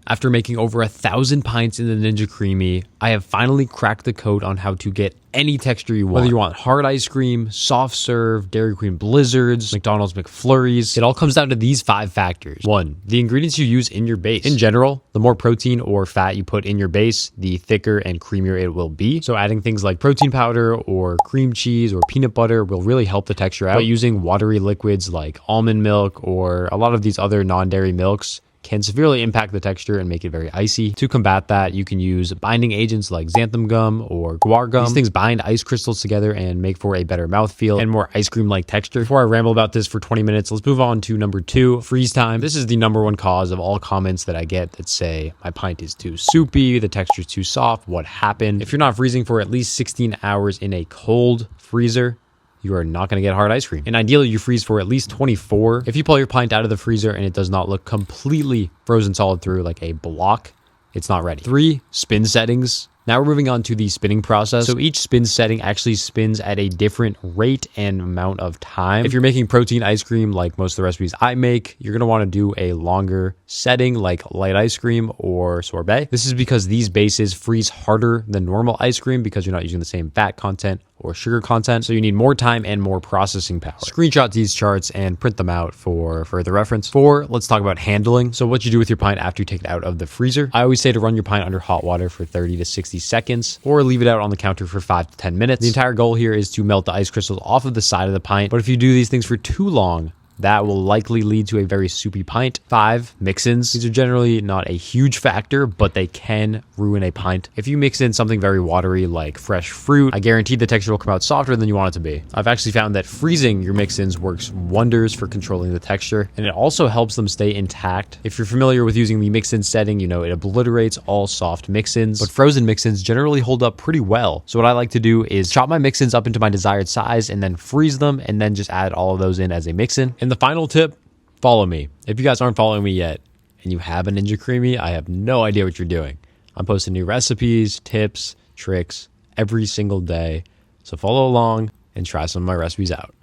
After making over 1,000 pints in the Ninja Creami, I have finally cracked the code on how to get any texture you want. Whether you want hard ice cream, soft serve, Dairy Queen Blizzards, McDonald's McFlurries, it all comes down to these 5 factors. 1. The ingredients you use in your base. In general, the more protein or fat you put in your base, the thicker and creamier it will be. So adding things like protein powder or cream cheese or peanut butter will really help the texture out. But using watery liquids like almond milk or a lot of these other non-dairy milks can severely impact the texture and make it very icy. To combat that, you can use binding agents like xanthan gum or guar gum. These things bind ice crystals together and make for a better mouthfeel and more ice cream-like texture. Before I ramble about this for 20 minutes, let's move on to number 2, freeze time. This is the number 1 cause of all comments that I get that say, my pint is too soupy, the texture is too soft, what happened? If you're not freezing for at least 16 hours in a cold freezer, you are not going to get hard ice cream. And ideally, you freeze for at least 24. If you pull your pint out of the freezer and it does not look completely frozen solid through like a block, it's not ready. 3, spin settings. Now we're moving on to the spinning process. So each spin setting actually spins at a different rate and amount of time. If you're making protein ice cream like most of the recipes I make, you're going to want to do a longer setting like light ice cream or sorbet. This is because these bases freeze harder than normal ice cream because you're not using the same fat content or sugar content, so you need more time and more processing power. Screenshot these charts and print them out for further reference. 4, let's talk about handling. So what you do with your pint after you take it out of the freezer. I always say to run your pint under hot water for 30 to 60 seconds or leave it out on the counter for 5 to 10 minutes. The entire goal here is to melt the ice crystals off of the side of the pint, but if you do these things for too long, that will likely lead to a very soupy pint. 5, mix-ins. These are generally not a huge factor, but they can ruin a pint. If you mix in something very watery like fresh fruit, I guarantee the texture will come out softer than you want it to be. I've actually found that freezing your mix-ins works wonders for controlling the texture, and it also helps them stay intact. If you're familiar with using the mix-in setting, you know it obliterates all soft mix-ins, but frozen mix-ins generally hold up pretty well. So what I like to do is chop my mix-ins up into my desired size and then freeze them, and then just add all of those in as a mix-in. And the final tip, follow me. If you guys aren't following me yet and you have a Ninja Creami, I have no idea what you're doing. I'm posting new recipes, tips, tricks every single day. So follow along and try some of my recipes out.